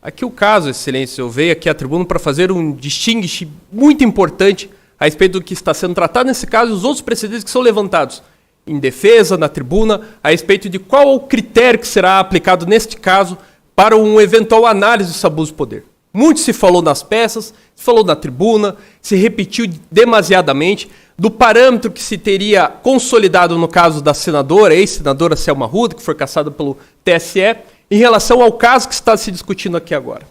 Aqui o caso, Excelência, eu veio aqui à tribuna para fazer um distinguish muito importante a respeito do que está sendo tratado nesse caso e os outros precedentes que são levantados em defesa, na tribuna, a respeito de qual o critério que será aplicado neste caso para uma eventual análise desse abuso de poder. Muito se falou nas peças, se falou na tribuna, se repetiu demasiadamente do parâmetro que se teria consolidado no caso da senadora, ex-senadora Selma Arruda, que foi cassada pelo TSE, em relação ao caso que está se discutindo aqui agora.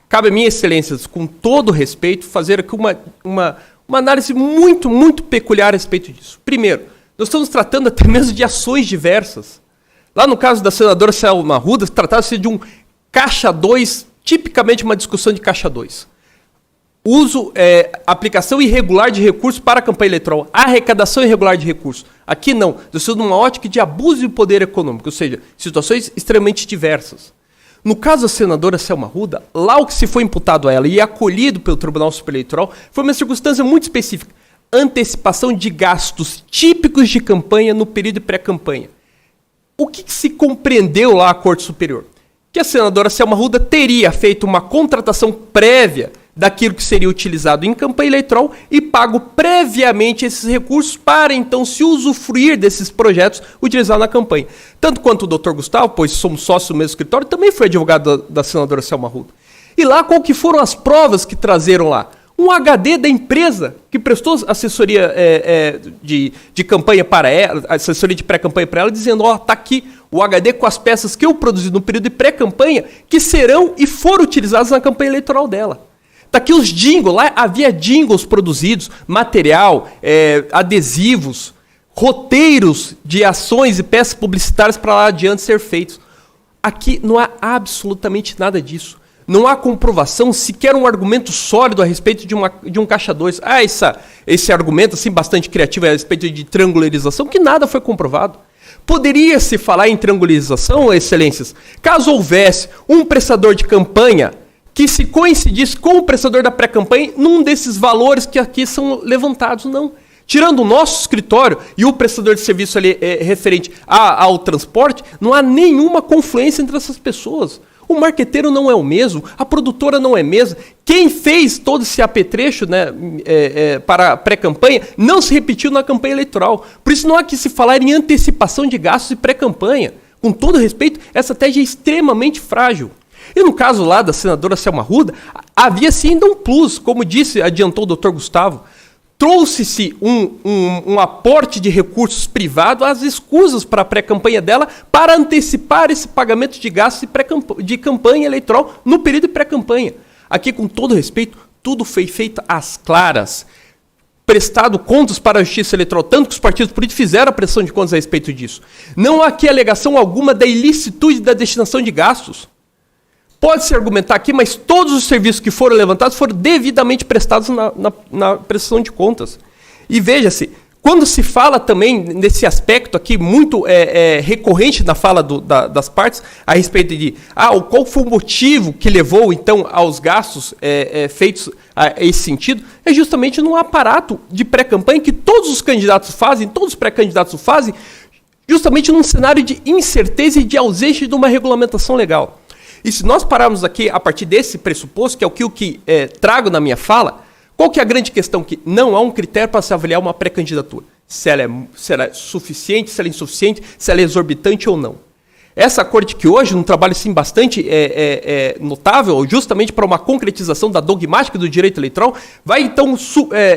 Cabe a mim, Excelências, com todo respeito, fazer aqui uma análise muito, muito peculiar a respeito disso. Primeiro, nós estamos tratando até mesmo de ações diversas. Lá no caso da senadora Selma Arruda, tratava-se de um caixa 2, tipicamente uma discussão de caixa 2. Aplicação irregular de recursos para a campanha eleitoral, arrecadação irregular de recursos. Aqui não, nós estamos numa ótica de abuso de poder econômico, ou seja, situações extremamente diversas. No caso da senadora Selma Arruda, lá o que se foi imputado a ela e acolhido pelo Tribunal Superior Eleitoral foi uma circunstância muito específica, antecipação de gastos típicos de campanha no período de pré-campanha. O que se compreendeu lá à Corte Superior? Que a senadora Selma Arruda teria feito uma contratação prévia daquilo que seria utilizado em campanha eleitoral e pago previamente esses recursos para, então, se usufruir desses projetos utilizados na campanha. Tanto quanto o Dr. Gustavo, pois somos sócios do mesmo escritório, também foi advogado da senadora Selma Arruda. E lá, qual que foram as provas que trazeram lá? Um HD da empresa que prestou assessoria de campanha para ela, assessoria de pré-campanha para ela, dizendo, tá aqui o HD com as peças que eu produzi no período de pré-campanha que serão e foram utilizadas na campanha eleitoral dela. Tá aqui os jingles, lá havia jingles produzidos, material, adesivos, roteiros de ações e peças publicitárias para lá adiante ser feitos. Aqui não há absolutamente nada disso. Não há comprovação, sequer um argumento sólido a respeito de um caixa 2. Esse argumento assim, bastante criativo a respeito de triangularização, que nada foi comprovado. Poderia-se falar em triangularização, Excelências, caso houvesse um prestador de campanha que se coincidisse com o prestador da pré-campanha num desses valores que aqui são levantados, não. Tirando o nosso escritório e o prestador de serviço ali referente ao transporte, não há nenhuma confluência entre essas pessoas. O marqueteiro não é o mesmo, a produtora não é a mesma. Quem fez todo esse apetrecho, né, para a pré-campanha não se repetiu na campanha eleitoral. Por isso não há que se falar em antecipação de gastos e pré-campanha. Com todo respeito, essa tese é extremamente frágil. E no caso lá da senadora Selma Arruda, havia sim ainda um plus, como adiantou o Dr. Gustavo. Trouxe-se um aporte de recursos privados às escusas para a pré-campanha dela para antecipar esse pagamento de gastos de campanha eleitoral no período de pré-campanha. Aqui, com todo respeito, tudo foi feito às claras. Prestado contas para a Justiça Eleitoral, tanto que os partidos políticos fizeram a prestação de contas a respeito disso. Não há aqui alegação alguma da ilicitude da destinação de gastos. Pode-se argumentar aqui, mas todos os serviços que foram levantados foram devidamente prestados na prestação de contas. E veja-se, quando se fala também nesse aspecto aqui, muito recorrente na fala das partes, a respeito de qual foi o motivo que levou, então, aos gastos feitos a esse sentido, é justamente num aparato de pré-campanha que todos os candidatos fazem, todos os pré-candidatos fazem, justamente num cenário de incerteza e de ausência de uma regulamentação legal. E se nós pararmos aqui a partir desse pressuposto, que é o que trago na minha fala, qual que é a grande questão? Que não há um critério para se avaliar uma pré-candidatura. Se ela é suficiente, se ela é insuficiente, se ela é exorbitante ou não. Essa corte que hoje, num trabalho assim, bastante notável, justamente para uma concretização da dogmática do direito eleitoral, vai então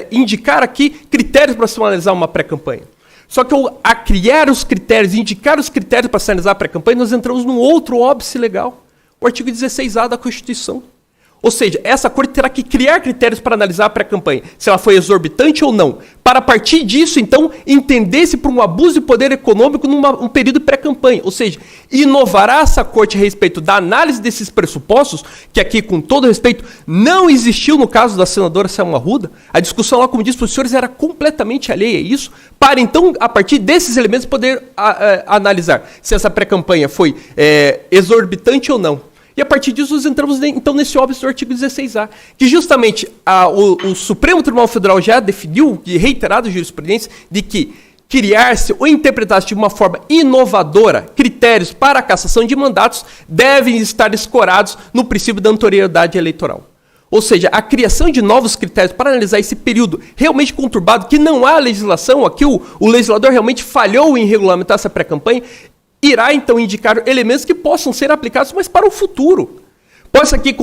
indicar aqui critérios para se analisar uma pré-campanha. Só que a criar os critérios, indicar os critérios para se analisar a pré-campanha, nós entramos num outro óbice legal. O artigo 16A da Constituição. Ou seja, essa corte terá que criar critérios para analisar a pré-campanha, se ela foi exorbitante ou não, para a partir disso, então, entender-se por um abuso de poder econômico num período pré-campanha. Ou seja, inovará essa corte a respeito da análise desses pressupostos, que aqui, com todo respeito, não existiu no caso da senadora Selma Arruda. A discussão lá, como disse para os senhores, era completamente alheia a isso, para então, a partir desses elementos, poder analisar se essa pré-campanha foi exorbitante ou não. E a partir disso nós entramos então nesse óbice do artigo 16A, que justamente o Supremo Tribunal Federal já definiu, de reiterada jurisprudência, de que criar-se ou interpretar-se de uma forma inovadora critérios para a cassação de mandatos devem estar escorados no princípio da notoriedade eleitoral. Ou seja, a criação de novos critérios para analisar esse período realmente conturbado, que não há legislação, aqui o legislador realmente falhou em regulamentar essa pré-campanha, irá então indicar elementos que possam ser aplicados, mas para o futuro. Posso aqui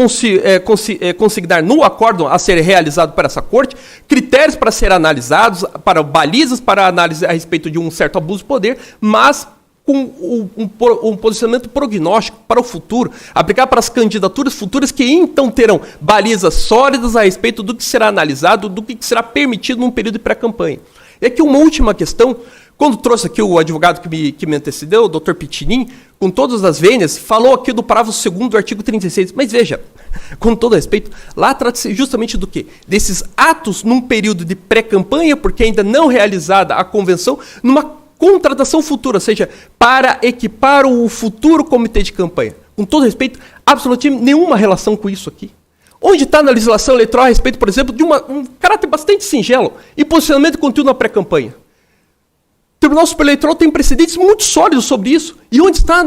consignar no acórdão a ser realizado por essa corte critérios para ser analisados, para balizas para análise a respeito de um certo abuso de poder, mas com um posicionamento prognóstico para o futuro, aplicar para as candidaturas futuras que então terão balizas sólidas a respeito do que será analisado, do que será permitido num período de pré-campanha. E aqui uma última questão, quando trouxe aqui o advogado que me antecedeu, o Dr. Pitinin, com todas as vênias, falou aqui do parágrafo 2º do artigo 36. Mas veja, com todo respeito, lá trata-se justamente do quê? Desses atos num período de pré-campanha, porque ainda não realizada a convenção, numa contratação futura, ou seja, para equipar o futuro comitê de campanha. Com todo respeito, absolutamente nenhuma relação com isso aqui. Onde está na legislação eleitoral a respeito, por exemplo, de um caráter bastante singelo e posicionamento contínuo na pré-campanha? O Tribunal Superior Eleitoral tem precedentes muito sólidos sobre isso. E onde está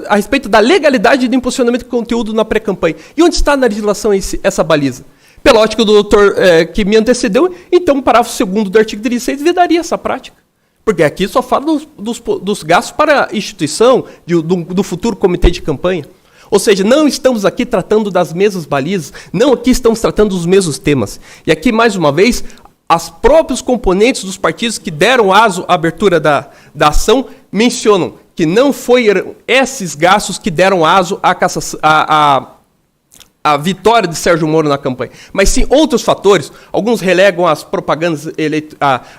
a respeito da legalidade do impulsionamento de conteúdo na pré-campanha? E onde está na legislação essa baliza? Pela ótica do doutor que me antecedeu, então o parágrafo 2º do artigo 36 vedaria essa prática. Porque aqui só fala dos gastos para a instituição, do futuro comitê de campanha. Ou seja, não estamos aqui tratando das mesmas balizas, não aqui estamos tratando dos mesmos temas. E aqui, mais uma vez, os próprios componentes dos partidos que deram aso à abertura da ação mencionam que não foram esses gastos que deram aso à vitória de Sérgio Moro na campanha, mas sim outros fatores. Alguns relegam as propagandas,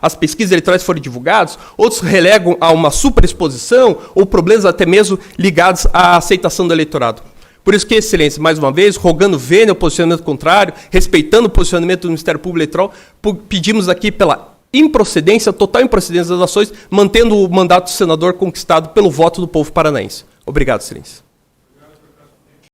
as pesquisas eleitorais que foram divulgadas, outros relegam a uma superexposição ou problemas até mesmo ligados à aceitação do eleitorado. Por isso que, excelência, mais uma vez, rogando vênia o posicionamento contrário, respeitando o posicionamento do Ministério Público Eleitoral, pedimos aqui pela improcedência, total improcedência das ações, mantendo o mandato do senador conquistado pelo voto do povo paranaense. Obrigado, excelência.